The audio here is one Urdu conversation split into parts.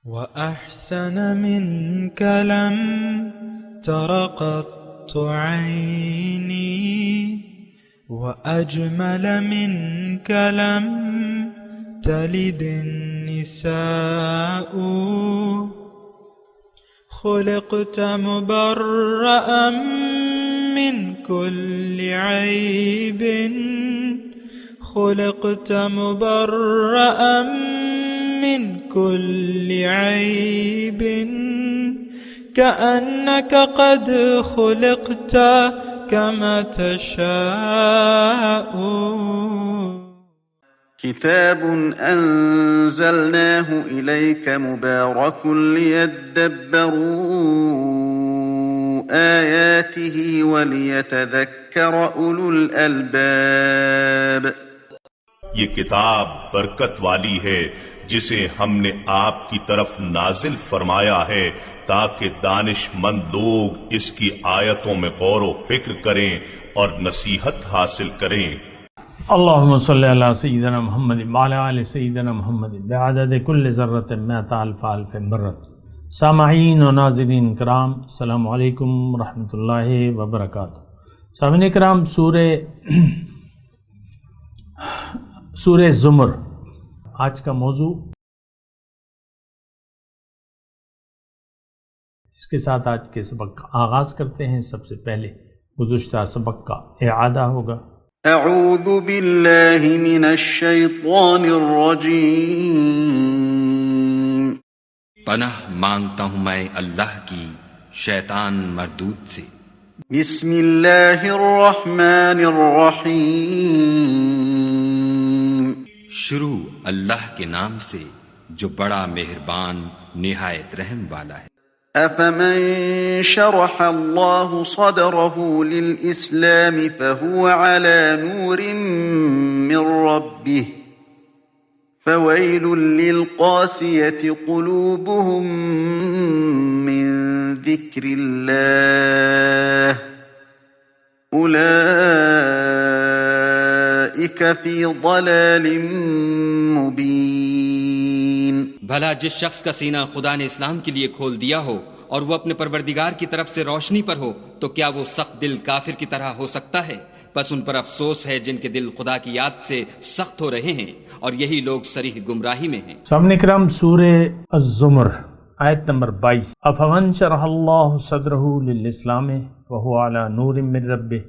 وأحسن منك لم تر قط عيني وأجمل منك لم تلد النساء خلقت مبرأ من كل عيب خلقت مبرأ من كل عيب كأنك قد خلقت كما تشاء. كتاب أنزلناه إليك مبارك ليدبروا آياته وليتذكر أولو الألباب. یہ کتاب برکت والی ہے جسے ہم نے آپ کی طرف نازل فرمایا ہے تاکہ دانش مند لوگ اس کی آیتوں میں غور و فکر کریں اور نصیحت حاصل کریں. اللہم صلی علی سیدنا محمد وعلی آل سیدنا محمد بعدد کل ذرۃ مئۃ الف الف مرۃ. سامعین و ناظرین کرام، السلام علیکم ورحمۃ اللہ وبرکاتہ. سامعین کرام، سورہ زمر آج کا موضوع. اس کے ساتھ آج کے سبق کا آغاز کرتے ہیں. سب سے پہلے گزشتہ سبق کا اعادہ ہوگا. اعوذ باللہ من الشیطان الرجیم. پناہ مانگتا ہوں میں اللہ کی شیطان مردود سے. بسم اللہ الرحمن الرحیم. شروع اللہ کے نام سے جو بڑا مہربان نہایت رحم والا ہے. افمن شرح اللہ صدره للاسلام فهو على نور من ربه فويل للقاسية قلوبهم من ذكر الله أولئك في ضلال مبين. بھلا جس شخص کا سینہ خدا نے اسلام کے لیے کھول دیا ہو اور وہ اپنے پروردگار کی طرف سے روشنی پر ہو تو کیا وہ سخت دل کافر کی طرح ہو سکتا ہے؟ بس ان پر افسوس ہے جن کے دل خدا کی یاد سے سخت ہو رہے ہیں اور یہی لوگ صریح گمراہی میں ہیں. سامعین کرام، سورہ الزمر آیت نمبر 22. افمن شرح اللہ صدرہ للاسلام وهو على نور من ربہ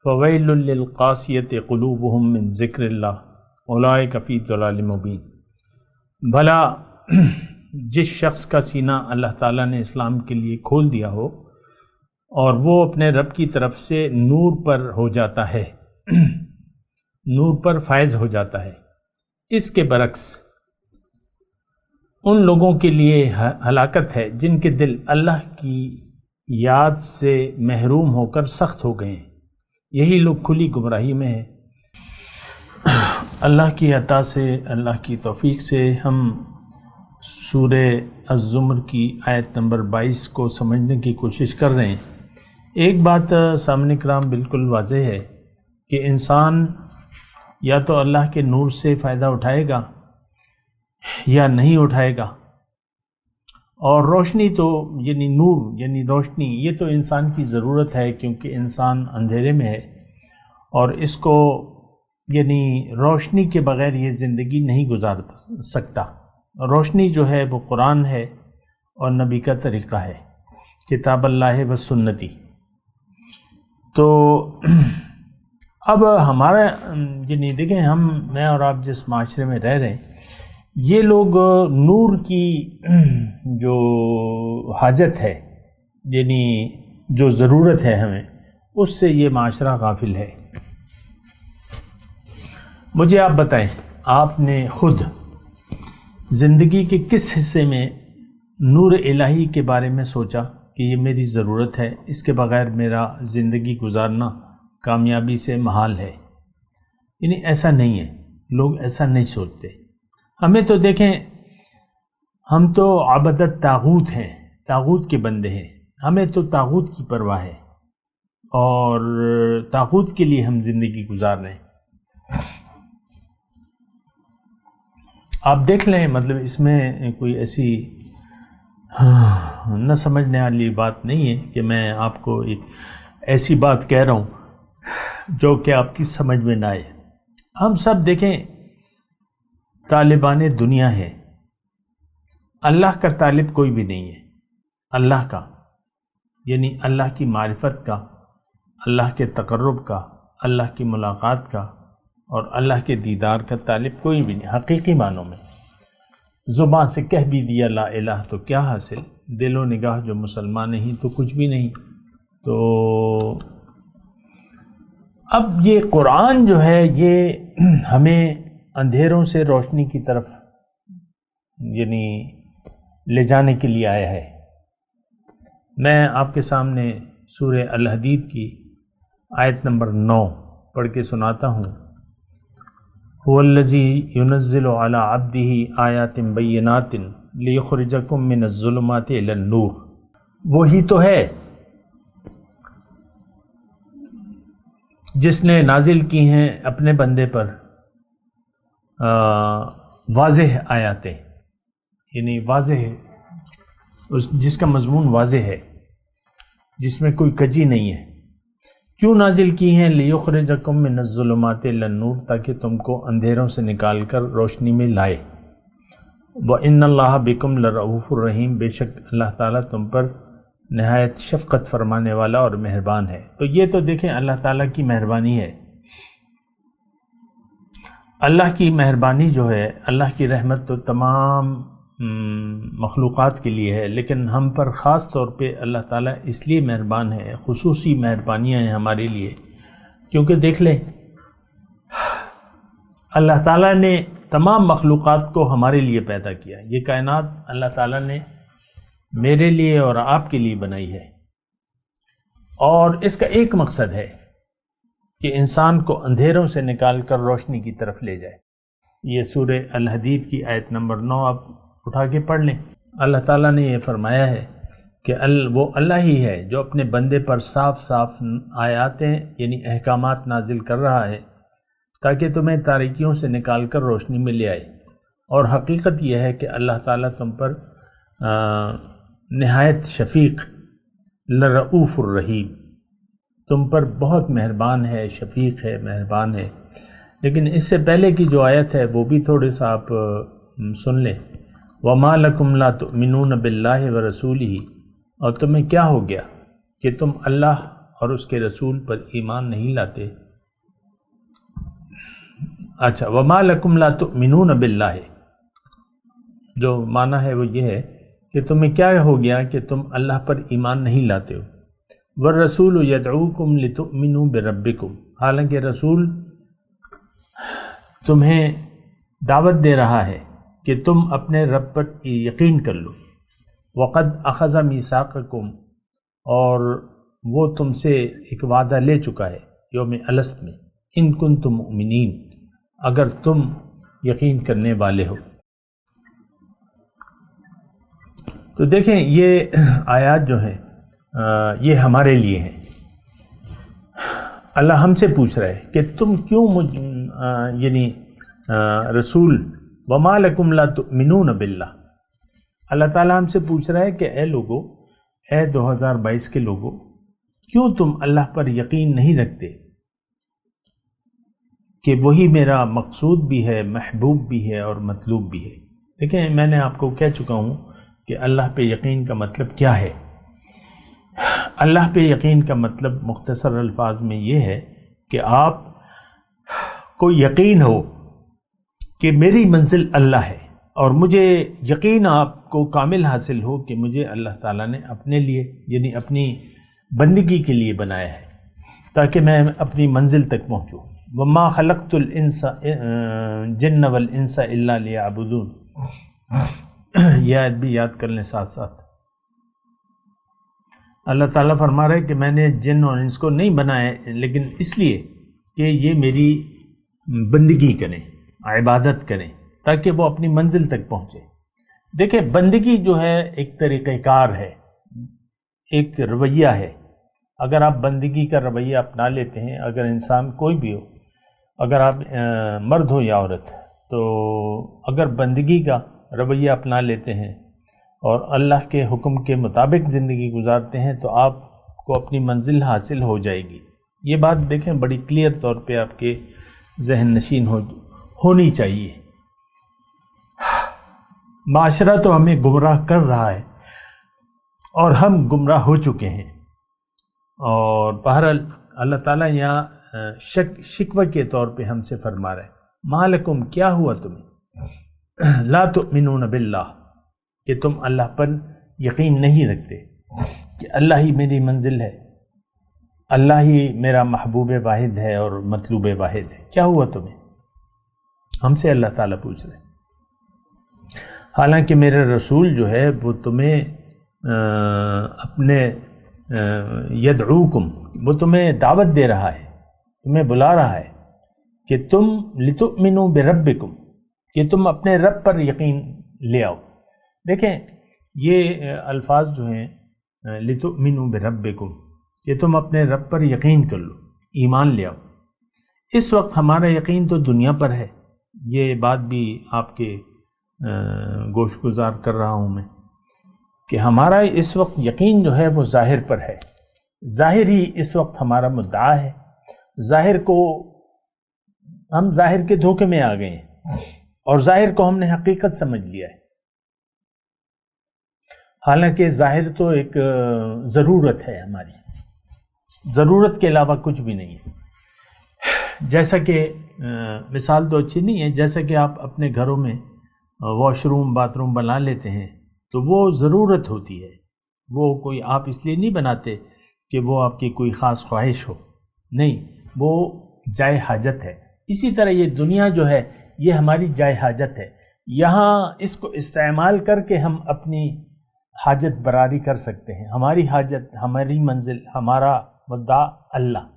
فویل للقاسیۃ قلوبہم من ذکر اللہ اولئک فی ضلال مبین. بھلا جس شخص کا سینہ اللہ تعالیٰ نے اسلام کے لیے کھول دیا ہو اور وہ اپنے رب کی طرف سے نور پر ہو جاتا ہے، نور پر فائز ہو جاتا ہے. اس کے برعکس ان لوگوں کے لیے ہلاکت ہے جن کے دل اللہ کی یاد سے محروم ہو کر سخت ہو گئے ہیں. یہی لوگ کھلی گمراہی میں ہیں. اللہ کی عطا سے، اللہ کی توفیق سے ہم سورہ الزمر کی آیت نمبر 22 کو سمجھنے کی کوشش کر رہے ہیں. ایک بات سامنے کرام بالکل واضح ہے کہ انسان یا تو اللہ کے نور سے فائدہ اٹھائے گا یا نہیں اٹھائے گا. اور روشنی تو یعنی نور یعنی روشنی یہ تو انسان کی ضرورت ہے، کیونکہ انسان اندھیرے میں ہے اور اس کو یعنی روشنی کے بغیر یہ زندگی نہیں گزار سکتا. روشنی جو ہے وہ قرآن ہے اور نبی کا طریقہ ہے، کتاب اللہ و سنتی. تو اب ہمارا یعنی دیکھیں، میں اور آپ جس معاشرے میں رہ رہے ہیں، یہ لوگ نور کی جو حاجت ہے یعنی جو ضرورت ہے ہمیں، اس سے یہ معاشرہ غافل ہے. مجھے آپ بتائیں، آپ نے خود زندگی کے کس حصے میں نور الہی کے بارے میں سوچا کہ یہ میری ضرورت ہے، اس کے بغیر میرا زندگی گزارنا کامیابی سے محال ہے؟ یعنی ایسا نہیں ہے، لوگ ایسا نہیں سوچتے. ہمیں تو دیکھیں، ہم تو عبادت طاغوت ہیں، طاغوت کے بندے ہیں. ہمیں تو طاغوت کی پرواہ ہے اور طاغوت کے لیے ہم زندگی گزار رہے ہیں. آپ دیکھ لیں، مطلب اس میں کوئی ایسی نہ سمجھنے والی بات نہیں ہے کہ میں آپ کو ایک ایسی بات کہہ رہا ہوں جو کہ آپ کی سمجھ میں نہ آئے۔ ہم سب دیکھیں طالبان دنیا ہے، اللہ کا طالب کوئی بھی نہیں ہے، اللہ کا یعنی اللہ کی معرفت کا، اللہ کے تقرب کا، اللہ کی ملاقات کا اور اللہ کے دیدار کا طالب کوئی بھی نہیں حقیقی معنوں میں۔ زبان سے کہہ بھی دیا لا الہ تو کیا حاصل، دل و نگاہ جو مسلمان نہیں تو کچھ بھی نہیں۔ تو اب یہ قرآن جو ہے یہ ہمیں اندھیروں سے روشنی کی طرف یعنی لے جانے کے لیے آیا ہے۔ میں آپ کے سامنے سورہ الحدید کی آیت نمبر 9 پڑھ کے سناتا ہوں۔ هو الذی ينزل على عبده آیات بینات لیخرجکم من الظلمات الی النور، وہی تو ہے جس نے نازل کی ہیں اپنے بندے پر واضح آیاتیں، یعنی واضح جس کا مضمون واضح ہے، جس میں کوئی کجی نہیں ہے۔ کیوں نازل کی ہیں؟ لیخرجکم من الظلمات الی النور، تاکہ تم کو اندھیروں سے نکال کر روشنی میں لائے۔ وَإِنَّ اللَّهَ بِكُمْ لَرَءُوفٌ رَحِيمٌ، بے شک اللہ تعالیٰ تم پر نہایت شفقت فرمانے والا اور مہربان ہے۔ تو یہ تو دیکھیں اللہ تعالیٰ کی مہربانی ہے، اللہ کی مہربانی جو ہے، اللہ کی رحمت تو تمام مخلوقات کے لیے ہے، لیکن ہم پر خاص طور پہ اللہ تعالیٰ اس لیے مہربان ہے، خصوصی مہربانیاں ہیں ہمارے لیے، کیونکہ دیکھ لیں اللہ تعالیٰ نے تمام مخلوقات کو ہمارے لیے پیدا کیا۔ یہ کائنات اللہ تعالیٰ نے میرے لیے اور آپ کے لیے بنائی ہے، اور اس کا ایک مقصد ہے کہ انسان کو اندھیروں سے نکال کر روشنی کی طرف لے جائے۔ یہ سورہ الحدید کی آیت نمبر 9 آپ اٹھا کے پڑھ لیں۔ اللہ تعالیٰ نے یہ فرمایا ہے کہ وہ اللہ ہی ہے جو اپنے بندے پر صاف صاف آیاتیں یعنی احکامات نازل کر رہا ہے تاکہ تمہیں تاریکیوں سے نکال کر روشنی میں لے آئے، اور حقیقت یہ ہے کہ اللہ تعالیٰ تم پر نہایت شفیق لرؤوف الرحیم، تم پر بہت مہربان ہے، شفیق ہے، مہربان ہے۔ لیکن اس سے پہلے کی جو آیت ہے وہ بھی تھوڑے سا آپ سن لیں۔ وَمَا لَكُمْ لَا تُؤْمِنُونَ بِاللَّهِ وَرَسُولِهِ، اور تمہیں کیا ہو گیا کہ تم اللہ اور اس کے رسول پر ایمان نہیں لاتے؟ اچھا، وَمَا لَكُمْ لَا تُؤْمِنُونَ بِاللَّهِ، جو معنی ہے وہ یہ ہے کہ تمہیں کیا ہو گیا کہ تم اللہ پر ایمان نہیں لاتے ہو۔ وَالرَّسُولُ يَدْعُوكُمْ لِتُؤْمِنُوا بِرَبِّكُمْ، حالانکہ رسول تمہیں دعوت دے رہا ہے کہ تم اپنے رب پر یقین کر لو۔ وَقَدْ أَخَذَ مِيثَاقَكُمْ، اور وہ تم سے ایک وعدہ لے چکا ہے یوم الست میں، إِن كُنتُم مُؤْمِنِينَ، اگر تم یقین کرنے والے ہو۔ تو دیکھیں یہ آیات جو ہیں یہ ہمارے لیے ہیں۔ اللہ ہم سے پوچھ رہا ہے کہ تم کیوں یعنی رسول وَمَا لَكُمْ لَا تُؤْمِنُونَ بِاللَّهِ، اللہ تعالیٰ ہم سے پوچھ رہا ہے کہ اے لوگو، اے 2022 کے لوگو، کیوں تم اللہ پر یقین نہیں رکھتے کہ وہی میرا مقصود بھی ہے، محبوب بھی ہے اور مطلوب بھی ہے۔ دیکھیں میں نے آپ کو کہہ چکا ہوں کہ اللہ پہ یقین کا مطلب کیا ہے۔ اللہ پہ یقین کا مطلب مختصر الفاظ میں یہ ہے کہ آپ کو یقین ہو کہ میری منزل اللہ ہے، اور مجھے یقین آپ کو کامل حاصل ہو کہ مجھے اللہ تعالیٰ نے اپنے لیے یعنی اپنی بندگی کے لیے بنایا ہے تاکہ میں اپنی منزل تک پہنچوں۔ وَمَا خَلَقْتُ الْجِنَّ وَالْإِنسَ إِلَّا لِيَعْبُدُونَ، یہ آیت بھی یاد کر لیں ساتھ ساتھ۔ اللہ تعالیٰ فرما رہا ہے کہ میں نے جن اور انس کو نہیں بنایا لیکن اس لیے کہ یہ میری بندگی کریں، عبادت کریں، تاکہ وہ اپنی منزل تک پہنچے۔ دیکھیں بندگی جو ہے ایک طریقہ کار ہے، ایک رویہ ہے۔ اگر آپ بندگی کا رویہ اپنا لیتے ہیں، اگر انسان کوئی بھی ہو، اگر آپ مرد ہو یا عورت، تو اگر بندگی کا رویہ اپنا لیتے ہیں اور اللہ کے حکم کے مطابق زندگی گزارتے ہیں تو آپ کو اپنی منزل حاصل ہو جائے گی۔ یہ بات دیکھیں بڑی کلیئر طور پہ آپ کے ذہن نشین ہونی چاہیے۔ معاشرہ تو ہمیں گمراہ کر رہا ہے اور ہم گمراہ ہو چکے ہیں، اور بہرحال اللہ تعالیٰ یہاں شکوہ کے طور پہ ہم سے فرما رہے ہیں، مالکم کیا ہوا تمہیں، لا تؤمنون باللہ، کہ تم اللہ پر یقین نہیں رکھتے کہ اللہ ہی میری منزل ہے، اللہ ہی میرا محبوب واحد ہے اور مطلوب واحد ہے۔ کیا ہوا تمہیں؟ ہم سے اللہ تعالیٰ پوچھ رہے ہیں۔ حالانکہ میرے رسول جو ہے وہ تمہیں اپنے یدعوکم، وہ تمہیں دعوت دے رہا ہے، تمہیں بلا رہا ہے کہ تم لتؤمنوا بربکم، کہ تم اپنے رب پر یقین لے آؤ۔ دیکھیں یہ الفاظ جو ہیں لتؤمنوا بربکم، کہ تم اپنے رب پر یقین کر لو، ایمان لے آؤ۔ اس وقت ہمارا یقین تو دنیا پر ہے، یہ بات بھی آپ کے گوش گزار کر رہا ہوں میں کہ ہمارا اس وقت یقین جو ہے وہ ظاہر پر ہے، ظاہر ہی اس وقت ہمارا مدعا ہے، ظاہر کو ہم ظاہر کے دھوکے میں آ گئے ہیں اور ظاہر کو ہم نے حقیقت سمجھ لیا ہے، حالانکہ ظاہر تو ایک ضرورت ہے، ہماری ضرورت کے علاوہ کچھ بھی نہیں ہے۔ جیسا کہ مثال تو اچھی نہیں ہے، جیسا کہ آپ اپنے گھروں میں واش روم باتھ روم بنا لیتے ہیں تو وہ ضرورت ہوتی ہے، وہ کوئی آپ اس لیے نہیں بناتے کہ وہ آپ کی کوئی خاص خواہش ہو، نہیں، وہ جائے حاجت ہے۔ اسی طرح یہ دنیا جو ہے یہ ہماری جائے حاجت ہے، یہاں اس کو استعمال کر کے ہم اپنی حاجت براری کر سکتے ہیں، ہماری حاجت، ہماری منزل، ہمارا مدعا اللہ۔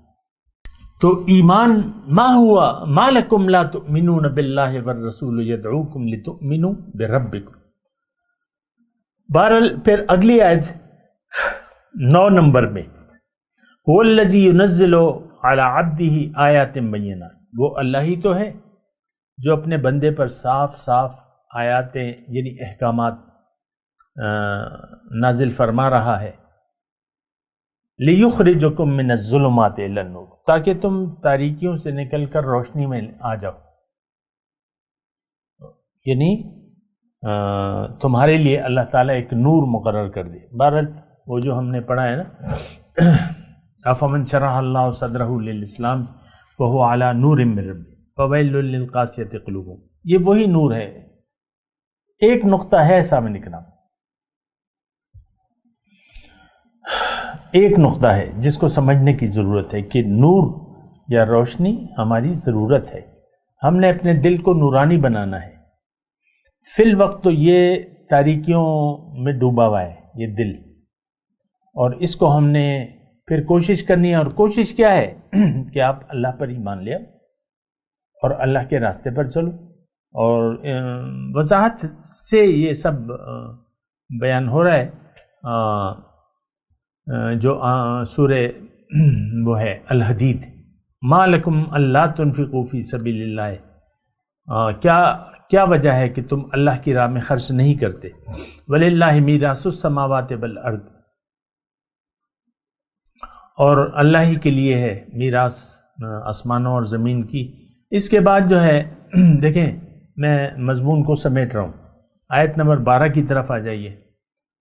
تو ایمان ما ہوا ما لکم لا تؤمنون باللہ والرسول یدعوکم لتؤمنوا بربکم۔ بہرحال پھر اگلی آیت 9 نمبر میں، هو الذی ينزل علی عبدہ آیات بینات، وہ اللہ ہی تو ہے جو اپنے بندے پر صاف صاف آیاتیں یعنی احکامات نازل فرما رہا ہے، لِيُخْرِجَكُم مِّنَ الظُّلُمَاتِ إِلَى النُّورِ، تاکہ تم تاریکیوں سے نکل کر روشنی میں آ جاؤ، یعنی تمہارے لیے اللہ تعالیٰ ایک نور مقرر کر دے۔ بہرحال وہ جو ہم نے پڑھا ہے نا، أَفَمَنْ شَرَحَ اللَّهُ صَدْرَهُ لِلْإِسْلَامِ وَهُوَ عَلَى نُورٍ مِّن رَّبِّهِ فَوَيْلٌ لِّلْقَاسِيَةِ قُلُوبُهُمْ، یہ وہی نور ہے۔ ایک نقطہ ہے سامنے کرام، ایک نقطہ ہے جس کو سمجھنے کی ضرورت ہے کہ نور یا روشنی ہماری ضرورت ہے، ہم نے اپنے دل کو نورانی بنانا ہے۔ فی الوقت تو یہ تاریکیوں میں ڈوبا ہوا ہے یہ دل، اور اس کو ہم نے پھر کوشش کرنی ہے، اور کوشش کیا ہے کہ آپ اللہ پر ایمان لے آؤ اور اللہ کے راستے پر چلو، اور وضاحت سے یہ سب بیان ہو رہا ہے جو سورہ وہ ہے الحدید، ما لکم الا تنفقوا فی سبیل اللہ، کیا وجہ ہے کہ تم اللہ کی راہ میں خرچ نہیں کرتے، وللہ میراث السماوات والارض، اور اللہ ہی کے لیے ہے میراث آسمانوں اور زمین کی۔ اس کے بعد جو ہے دیکھیں میں مضمون کو سمیٹ رہا ہوں، آیت نمبر 12 کی طرف آ جائیے۔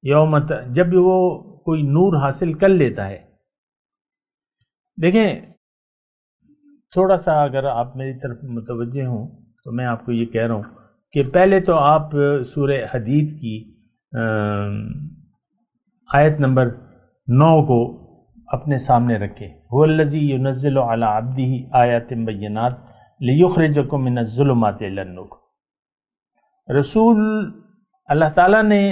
یوم جب وہ کوئی نور حاصل کر لیتا ہے، دیکھیں تھوڑا سا اگر آپ میری طرف متوجہ ہوں تو میں آپ کو یہ کہہ رہا ہوں کہ پہلے تو آپ سورہ حدید کی آیت نمبر 9 کو اپنے سامنے رکھیں، هو الذی ينزل علی عبدہ آیات بینات لیخرجکم من الظلمات الی النور۔ رسول اللہ تعالیٰ نے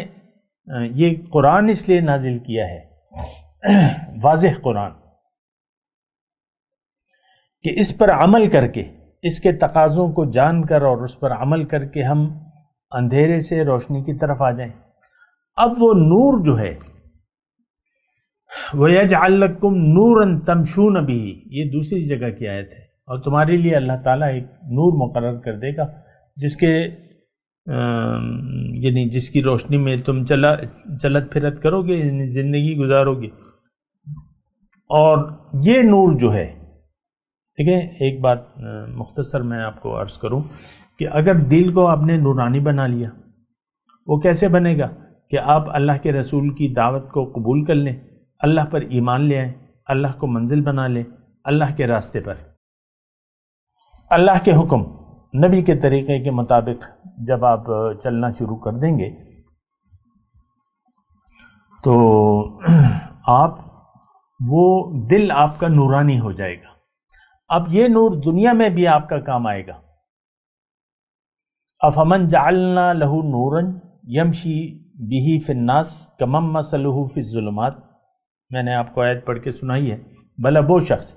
یہ قرآن اس لیے نازل کیا ہے، واضح قرآن، کہ اس پر عمل کر کے، اس کے تقاضوں کو جان کر اور اس پر عمل کر کے ہم اندھیرے سے روشنی کی طرف آ جائیں۔ اب وہ نور جو ہے وَيَجْعَلْ لَكُمْ نُورًا تَمْشُونَ بِهِ، یہ دوسری جگہ کی آیت ہے، اور تمہارے لیے اللہ تعالیٰ ایک نور مقرر کر دے گا جس کے یعنی جس کی روشنی میں تم چلت پھرت کرو گے، یعنی زندگی گزارو گے. اور یہ نور جو ہے، دیکھیں ایک بات مختصر میں آپ کو عرض کروں کہ اگر دل کو آپ نے نورانی بنا لیا، وہ کیسے بنے گا؟ کہ آپ اللہ کے رسول کی دعوت کو قبول کر لیں، اللہ پر ایمان لے آئیں، اللہ کو منزل بنا لیں، اللہ کے راستے پر، اللہ کے حکم، نبی کے طریقے کے مطابق جب آپ چلنا شروع کر دیں گے تو آپ وہ دل آپ کا نورانی ہو جائے گا. اب یہ نور دنیا میں بھی آپ کا کام آئے گا. افمن جعلنا لہ نورا یمشی بہ فی الناس کمن مثلہ فی الظلمات، میں نے آپ کو آیت پڑھ کے سنائی ہے. بھلا وہ شخص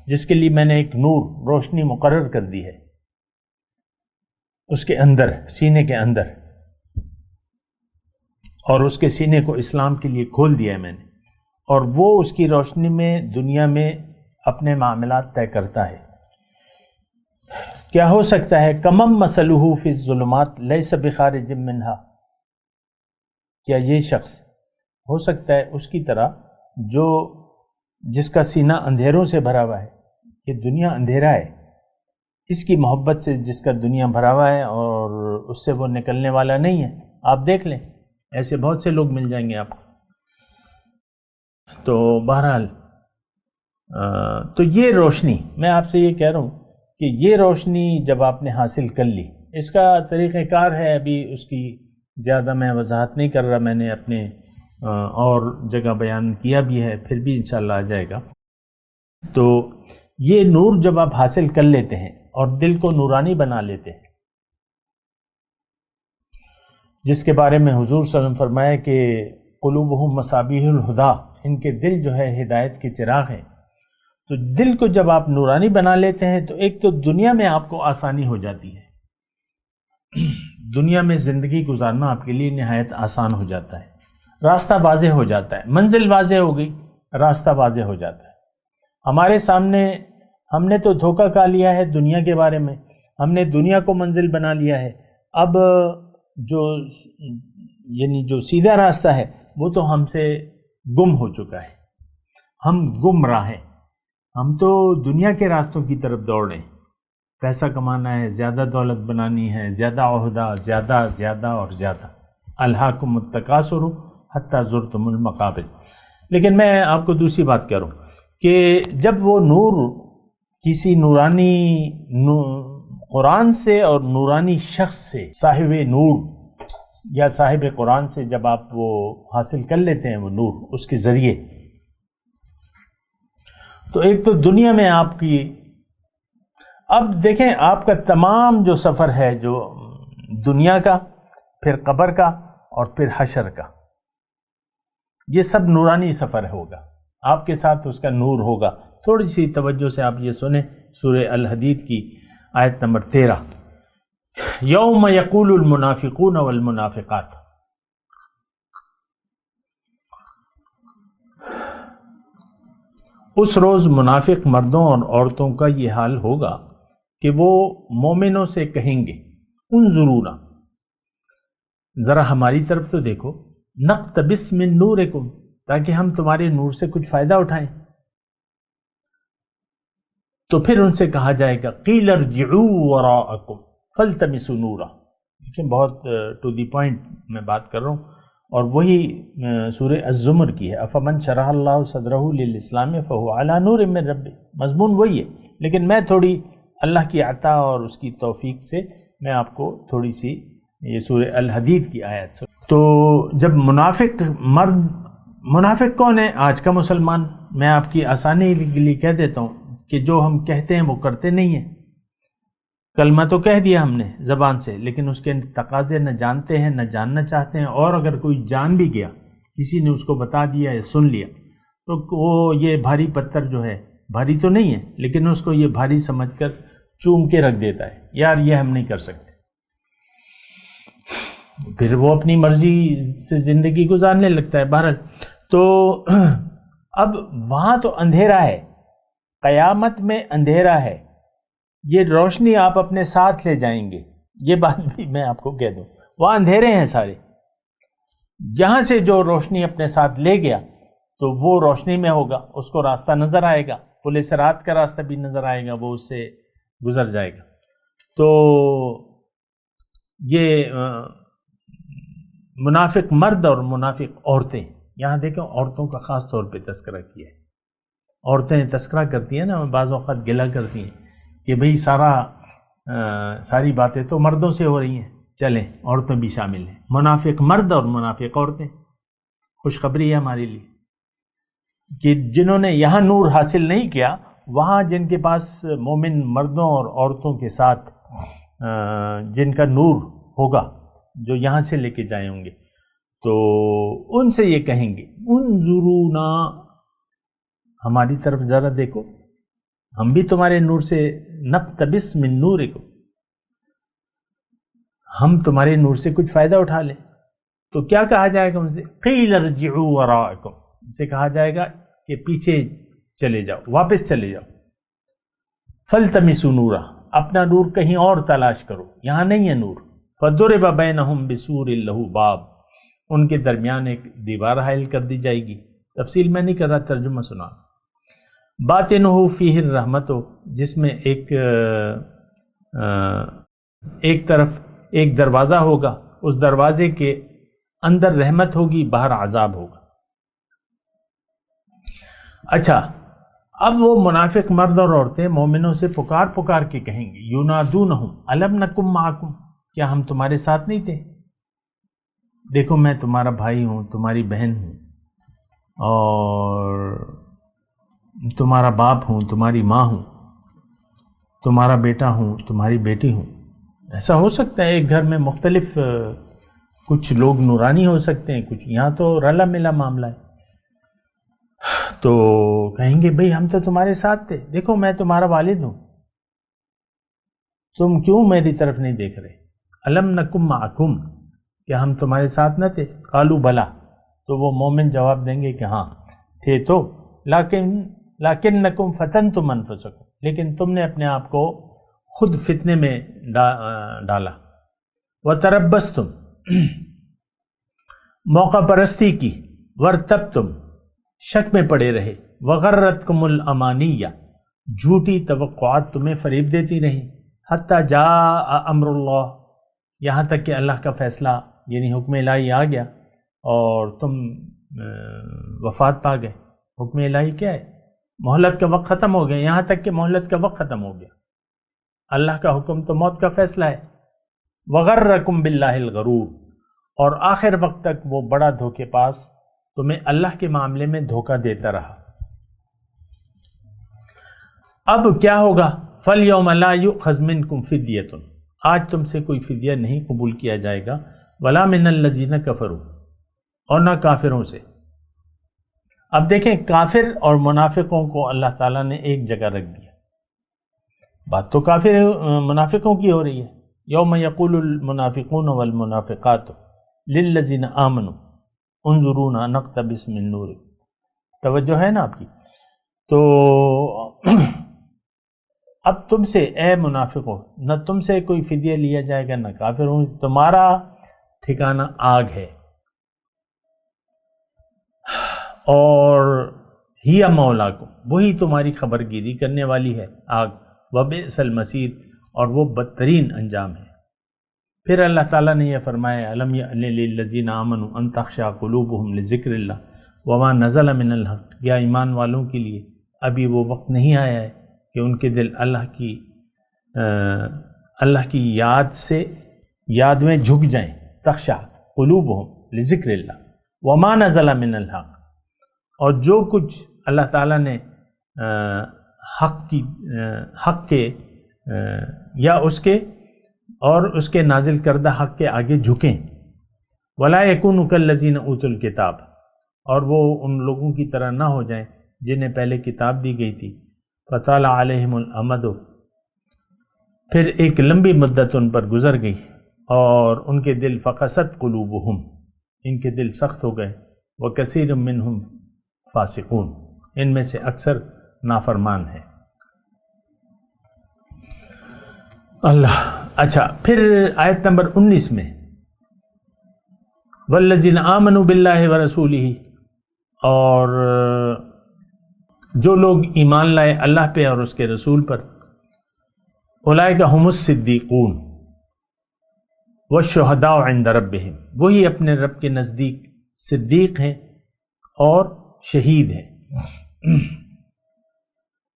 جس کے لیے میں نے ایک نور، روشنی مقرر کر دی ہے اس کے اندر، سینے کے اندر، اور اس کے سینے کو اسلام کے لیے کھول دیا ہے میں نے، اور وہ اس کی روشنی میں دنیا میں اپنے معاملات طے کرتا ہے. کیا ہو سکتا ہے؟ کمم مثلہ فی الظلمات لیس بخارج منہا، کیا یہ شخص ہو سکتا ہے اس کی طرح جو جس کا سینہ اندھیروں سے بھرا ہوا ہے؟ یہ دنیا اندھیرا ہے، اس کی محبت سے جس کا دنیا بھرا ہوا ہے اور اس سے وہ نکلنے والا نہیں ہے. آپ دیکھ لیں، ایسے بہت سے لوگ مل جائیں گے آپ کو. تو بہرحال تو یہ روشنی، میں آپ سے یہ کہہ رہا ہوں کہ یہ روشنی جب آپ نے حاصل کر لی، اس کا طریقہ کار ہے، ابھی اس کی زیادہ میں وضاحت نہیں کر رہا، میں نے اپنے اور جگہ بیان کیا بھی ہے، پھر بھی انشاءاللہ آ جائے گا. تو یہ نور جب آپ حاصل کر لیتے ہیں اور دل کو نورانی بنا لیتے ہیں، جس کے بارے میں حضور صلی اللہ علیہ وسلم فرمایا کہ قلوبہم مصابیح الہدیٰ، ان کے دل جو ہے ہدایت کے چراغ ہیں. تو دل کو جب آپ نورانی بنا لیتے ہیں تو ایک تو دنیا میں آپ کو آسانی ہو جاتی ہے، دنیا میں زندگی گزارنا آپ کے لیے نہایت آسان ہو جاتا ہے، راستہ واضح ہو جاتا ہے، منزل واضح ہو گئی، راستہ واضح ہو جاتا ہے. ہمارے سامنے ہم نے تو دھوکہ کھا لیا ہے دنیا کے بارے میں، ہم نے دنیا کو منزل بنا لیا ہے. اب جو سیدھا راستہ ہے وہ تو ہم سے گم ہو چکا ہے، ہم گمراہ ہیں. ہم تو دنیا کے راستوں کی طرف دوڑ رہے ہیں، پیسہ کمانا ہے، زیادہ دولت بنانی ہے، زیادہ عہدہ، زیادہ زیادہ اور زیادہ. الہاکم التکاثر حتی زرتم المقابر. لیکن میں آپ کو دوسری بات کہہ رہا ہوں کہ جب وہ نور کسی نورانی قرآن سے اور نورانی شخص سے، صاحب نور یا صاحب قرآن سے جب آپ وہ حاصل کر لیتے ہیں وہ نور اس کے ذریعے، تو ایک تو دنیا میں آپ کی، اب دیکھیں آپ کا تمام جو سفر ہے جو دنیا کا، پھر قبر کا اور پھر حشر کا، یہ سب نورانی سفر ہوگا، آپ کے ساتھ اس کا نور ہوگا. تھوڑی سی توجہ سے آپ یہ سنیں سورہ الحدید کی آیت نمبر 13. یوم یقول المنافقون والمنافقات، اس روز منافق مردوں اور عورتوں کا یہ حال ہوگا کہ وہ مومنوں سے کہیں گے انظرونا، ذرا ہماری طرف تو دیکھو، نقتبس من نورکم، تاکہ ہم تمہارے نور سے کچھ فائدہ اٹھائیں. تو پھر ان سے کہا جائے گا قیل ارجعوا وراءکم فالتمسوا نورا. لیکن بہت ٹو دی پوائنٹ میں بات کر رہا ہوں، اور وہی سورہ الزمر کی ہے. افمن شرح اللہ صدرہ للاسلام فہو علی نور من ربہ، مضمون وہی ہے، لیکن میں تھوڑی اللہ کی عطا اور اس کی توفیق سے میں آپ کو تھوڑی سی یہ سورہ الحدید کی آیت. تو جب منافق کون ہے؟ آج کا مسلمان. میں آپ کی آسانی کے لیے کہہ دیتا ہوں کہ جو ہم کہتے ہیں وہ کرتے نہیں ہیں. کلمہ تو کہہ دیا ہم نے زبان سے، لیکن اس کے تقاضے نہ جانتے ہیں نہ جاننا چاہتے ہیں، اور اگر کوئی جان بھی گیا، کسی نے اس کو بتا دیا یا سن لیا، تو وہ یہ بھاری پتھر جو ہے، بھاری تو نہیں ہے لیکن اس کو یہ بھاری سمجھ کر چوم کے رکھ دیتا ہے، یار یہ ہم نہیں کر سکتے. پھر وہ اپنی مرضی سے زندگی گزارنے لگتا ہے. بہرحال تو اب وہاں تو اندھیرا ہے، قیامت میں اندھیرا ہے. یہ روشنی آپ اپنے ساتھ لے جائیں گے، یہ بات بھی میں آپ کو کہہ دوں، وہاں اندھیرے ہیں سارے، جہاں سے جو روشنی اپنے ساتھ لے گیا تو وہ روشنی میں ہوگا، اس کو راستہ نظر آئے گا، پل صراط کا راستہ بھی نظر آئے گا، وہ اس سے گزر جائے گا۔ تو یہ منافق مرد اور منافق عورتیں، یہاں دیکھیں عورتوں کا خاص طور پہ تذکرہ کیا ہے۔ عورتیں تذکرہ کرتی ہیں نا، بعض اوقات گلہ کرتی ہیں کہ بھئی ساری باتیں تو مردوں سے ہو رہی ہیں، چلیں عورتیں بھی شامل ہیں۔ منافق مرد اور منافق عورتیں، خوشخبری ہے ہمارے لیے کہ جنہوں نے یہاں نور حاصل نہیں کیا، وہاں جن کے پاس مومن مردوں اور عورتوں کے ساتھ جن کا نور ہوگا، جو یہاں سے لے کے جائے ہوں گے، تو ان سے یہ کہیں گے انظرونا، ہماری طرف ذرا دیکھو، ہم بھی تمہارے نور سے نقتبس من نورکم، ہم تمہارے نور سے کچھ فائدہ اٹھا لیں۔ تو کیا کہا جائے گا ان سے؟ قیل ارجعوا وراءکم، ان سے کہا جائے گا کہ پیچھے چلے جاؤ، واپس چلے جاؤ۔ فالتمسوا نورا، اپنا نور کہیں اور تلاش کرو، یہاں نہیں ہے نور۔ فضرب بینہم بسور لہ باب، ان کے درمیان ایک دیوار حائل کر دی جائے گی۔ تفصیل میں نہیں کر رہا، ترجمہ سنا۔ باطنہ فیہ الرحمت، جس میں ایک طرف ایک دروازہ ہوگا، اس دروازے کے اندر رحمت ہوگی، باہر عذاب ہوگا۔ اچھا، اب وہ منافق مرد اور عورتیں مومنوں سے پکار کے کہیں گے ینادونہم الم نکم معکم، کیا ہم تمہارے ساتھ نہیں تھے؟ دیکھو میں تمہارا بھائی ہوں، تمہاری بہن ہوں، اور تمہارا باپ ہوں، تمہاری ماں ہوں، تمہارا بیٹا ہوں، تمہاری بیٹی ہوں۔ ایسا ہو سکتا ہے ایک گھر میں مختلف کچھ لوگ نورانی ہو سکتے ہیں، کچھ، یہاں تو رلا ملا معاملہ ہے۔ تو کہیں گے بھئی ہم تو تمہارے ساتھ تھے، دیکھو میں تمہارا والد ہوں، تم کیوں میری طرف نہیں دیکھ رہے؟ الم نکم معکم، کیا ہم تمہارے ساتھ نہ تھے؟ قالوا بلا، تو وہ مومن جواب دیں گے کہ ہاں تھے تو، لیکنکم فتنتم انفسکم، لیکن تم نے اپنے آپ کو خود فتنے میں ڈالا۔ وتربصتم، موقع پرستی کی، ورتبتم، شک میں پڑے رہے، وغرتکم الامانیہ، جھوٹی توقعات تمہیں فریب دیتی رہیں، حتی جاء امر اللہ، یہاں تک کہ اللہ کا فیصلہ یعنی حکم الہی آ گیا اور تم وفات پا گئے۔ حکم الہی کیا ہے؟ مہلت کا وقت ختم ہو گیا، یہاں تک کہ مہلت کا وقت ختم ہو گیا، اللہ کا حکم تو موت کا فیصلہ ہے۔ وغرکم باللہ الغرور، اور آخر وقت تک وہ بڑا دھوکے پاس تمہیں اللہ کے معاملے میں دھوکہ دیتا رہا۔ اب کیا ہوگا؟ فَالْيَوْمَ لَا يُؤْخَذْ مِنْكُمْ فِدْيَةٌ، آج تم سے کوئی فدیہ نہیں قبول کیا جائے گا، وَلَا مِنَ الَّذِينَ كَفَرُوا، اور نہ کافروں سے۔ اب دیکھیں کافر اور منافقوں کو اللہ تعالیٰ نے ایک جگہ رکھ دیا، بات تو کافر منافقوں کی ہو رہی ہے۔ یوم یقول المنافقون والمنافقات للذین آمنوا انظرونا نقتبس من نورکم، توجہ ہے نا آپ کی؟ تو اب تم سے اے منافقوں، نہ تم سے کوئی فدیہ لیا جائے گا، نہ کافروں، تمہارا ٹھکانہ آگ ہے، اور ہی مولاکم، وہی تمہاری خبرگیری کرنے والی ہے آگ، وبئس المصیر، اور وہ بدترین انجام ہے۔ پھر اللہ تعالیٰ نے یہ فرمایا الم یأن للذین آمنوا ان تخشع قلوبہم لذکر اللہ وما نزل من الحق، یا ایمان والوں کے لیے ابھی وہ وقت نہیں آیا ہے کہ ان کے دل اللہ کی یاد میں جھک جائیں، تخشع قلوبہم لذکر اللہ وما نزل من الحق، اور جو کچھ اللہ تعالیٰ نے حق کے یا اس کے اور اس کے نازل کردہ حق کے آگے جھکیں۔ ولا یکونوا کالذین اوتوا الکتاب، اور وہ ان لوگوں کی طرح نہ ہو جائیں جنہیں پہلے کتاب دی گئی تھی، فطال علیہم الامد، پھر ایک لمبی مدت ان پر گزر گئی، اور ان کے دل فقست قلوبہم، ان کے دل سخت ہو گئے، وکثیر منہم فاسقون، ان میں سے اکثر نافرمان ہیں۔ اللہ اچھا، پھر آیت نمبر 19 میں والذین آمنوا باللہ ورسولہ، اور جو لوگ ایمان لائے اللہ پہ اور اس کے رسول پر، اولئک ھم الصدیقون والشہداء عند ربہم، وہی اپنے رب کے نزدیک صدیق ہیں اور شہید ہیں۔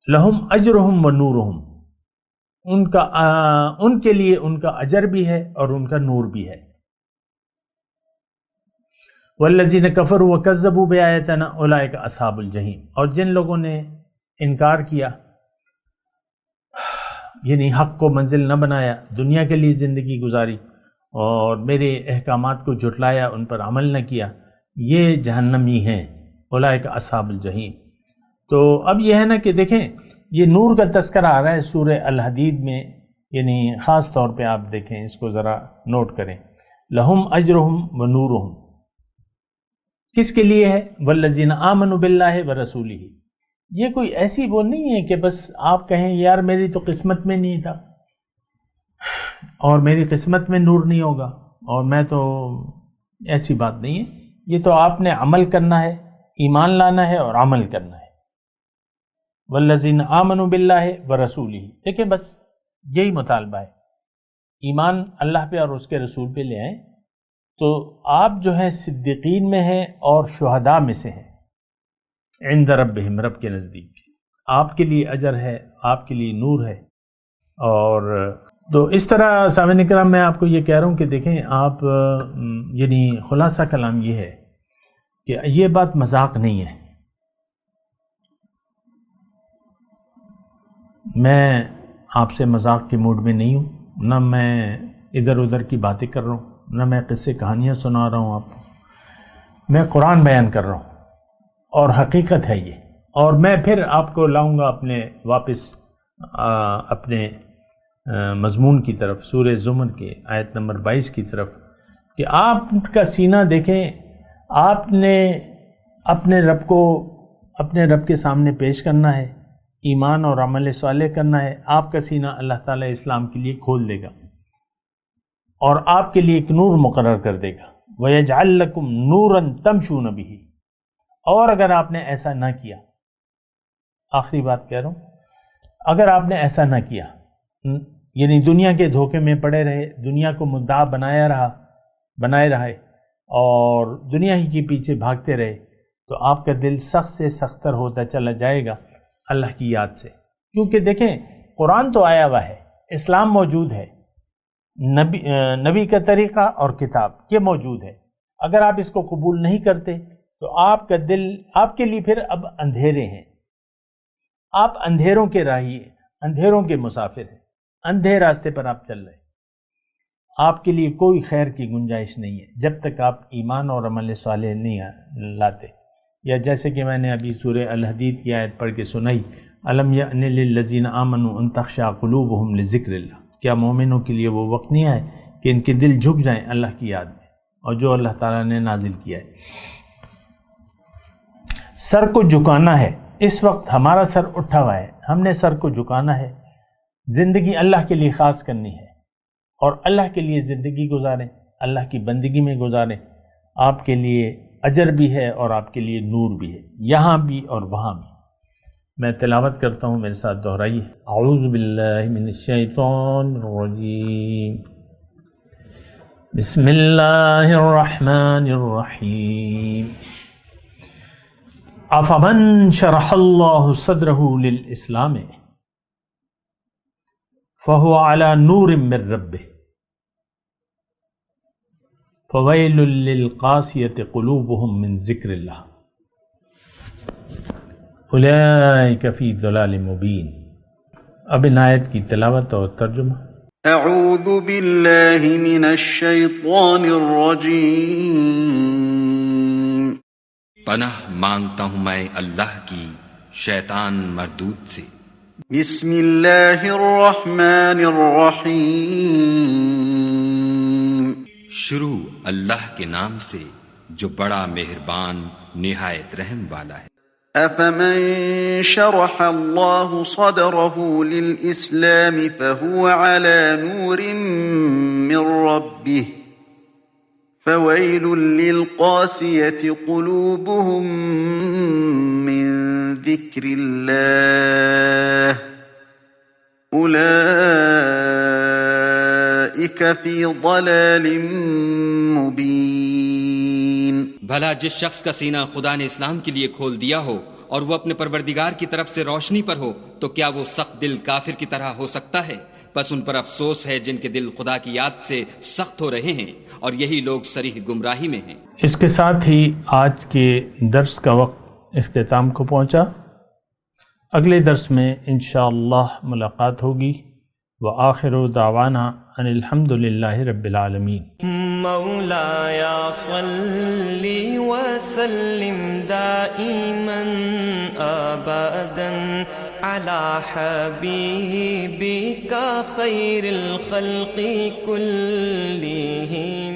لہم اجرہم و نورہم، ان کے لیے ان کا اجر بھی ہے اور ان کا نور بھی ہے۔ والذین کفروا وکذبوا بآیاتنا اولئک اصحاب الجحیم، اور جن لوگوں نے انکار کیا، یعنی حق کو منزل نہ بنایا، دنیا کے لیے زندگی گزاری اور میرے احکامات کو جھٹلایا، ان پر عمل نہ کیا، یہ جہنمی ہیں، اولئک اصحاب الجحیم۔ تو اب یہ ہے نا کہ دیکھیں، یہ نور کا تذکرہ آ رہا ہے سورہ الحدید میں، یعنی خاص طور پہ آپ دیکھیں، اس کو ذرا نوٹ کریں، لہم اجرہم و نورہم، کس کے لیے ہے؟ والذین آمنوا باللہ ورسولہ۔ یہ کوئی ایسی وہ نہیں ہے کہ بس آپ کہیں یار میری تو قسمت میں نہیں تھا اور میری قسمت میں نور نہیں ہوگا، اور میں تو، ایسی بات نہیں ہے۔ یہ تو آپ نے عمل کرنا ہے، ایمان لانا ہے اور عمل کرنا ہے۔ والذین آمنوا باللہ ورسولہ، دیکھیں بس یہی مطالبہ ہے، ایمان اللہ پہ اور اس کے رسول پہ لے آئیں، تو آپ جو ہیں صدیقین میں ہیں اور شہداء میں سے ہیں، عند ربہم، رب کے نزدیک، آپ کے لیے اجر ہے، آپ کے لیے نور ہے۔ اور تو اس طرح سامعین کرام میں آپ کو یہ کہہ رہا ہوں کہ دیکھیں آپ، یعنی خلاصہ کلام یہ ہے کہ یہ بات مذاق نہیں ہے۔ میں آپ سے مذاق کے موڈ میں نہیں ہوں، نہ میں ادھر ادھر کی باتیں کر رہا ہوں، نہ میں قصے کہانیاں سنا رہا ہوں آپ کو، میں قرآن بیان کر رہا ہوں اور حقیقت ہے یہ۔ اور میں پھر آپ کو لاؤں گا اپنے واپس اپنے مضمون کی طرف، سورہ زمر کے آیت نمبر 22 کی طرف، کہ آپ کا سینہ دیکھیں، آپ نے اپنے رب کو اپنے رب کے سامنے پیش کرنا ہے، ایمان اور عمل صالح کرنا ہے، آپ کا سینہ اللہ تعالیٰ اسلام کے لیے کھول دے گا اور آپ کے لیے ایک نور مقرر کر دے گا۔ وَيَجْعَلْ لَكُمْ نُورًا تَمْشُونَ بِهِ، اور اگر آپ نے ایسا نہ کیا، آخری بات کہہ رہا ہوں، اگر آپ نے ایسا نہ کیا، یعنی دنیا کے دھوکے میں پڑے رہے، دنیا کو مدعا بنائے رہے اور دنیا ہی کے پیچھے بھاگتے رہے، تو آپ کا دل سخت سے سختر ہوتا چلا جائے گا اللہ کی یاد سے۔ کیونکہ دیکھیں، قرآن تو آیا ہوا ہے، اسلام موجود ہے، نبی کا طریقہ اور کتاب یہ موجود ہے، اگر آپ اس کو قبول نہیں کرتے تو آپ کا دل، آپ کے لیے پھر اب اندھیرے ہیں، آپ اندھیروں کے راہی ہیں، اندھیروں کے مسافر ہیں، اندھے راستے پر آپ چل رہے ہیں، آپ کے لیے کوئی خیر کی گنجائش نہیں ہے جب تک آپ ایمان اور عمل صالح نہیں لاتے۔ یا جیسے کہ میں نے ابھی سورہ الحدید کی آیت پڑھ کے سنائی، الم یأن للذین آمنوا ان تخشع قلوبہم لذکر اللہ، کیا مومنوں کے لیے وہ وقت نہیں آئے کہ ان کے دل جھک جائیں اللہ کی یاد میں اور جو اللہ تعالیٰ نے نازل کیا ہے۔ سر کو جھکانا ہے، اس وقت ہمارا سر اٹھا ہوا ہے، ہم نے سر کو جھکانا ہے، زندگی اللہ کے لیے خاص کرنی ہے اور اللہ کے لیے زندگی گزاریں، اللہ کی بندگی میں گزاریں، آپ کے لیے اجر بھی ہے اور آپ کے لیے نور بھی ہے، یہاں بھی اور وہاں بھی۔ میں تلاوت کرتا ہوں، میرے ساتھ دہرائیے، اعوذ باللہ من الشیطان الرجیم، بسم اللہ الرحمن الرحیم، افمن شرح اللہ صدرہ للاسلام فہو علی نور من ربہ فویل للقاسیۃ قلوبہم من ذکر اللہ اولئک فی ضلال مبین۔ اب ان آیت کی تلاوت اور ترجمہ۔ اعوذ باللہ من الشیطان الرجیم، پناہ مانگتا ہوں میں اللہ کی شیطان مردود سے۔ بسم اللہ الرحمن الرحیم، شروع اللہ کے نام سے جو بڑا مہربان نہایت رحم والا ہے۔ أفمن شرح الله صدره للإسلام فهو على نور من ربه فويل للقاسية قلوبهم من ذكر الله أولئك في ضلال مبين. بھلا جس شخص کا سینہ خدا نے اسلام کے لیے کھول دیا ہو اور وہ اپنے پروردگار کی طرف سے روشنی پر ہو تو کیا وہ سخت دل کافر کی طرح ہو سکتا ہے؟ بس ان پر افسوس ہے جن کے دل خدا کی یاد سے سخت ہو رہے ہیں اور یہی لوگ صریح گمراہی میں ہیں. اس کے ساتھ ہی آج کے درس کا وقت اختتام کو پہنچا. اگلے درس میں انشاءاللہ ملاقات ہوگی. وآخر دعوانا ان الحمد للہ رب العالمین. مولایا صلی وسلم دائما ابدا على حبیبک خیر الخلق کلہم.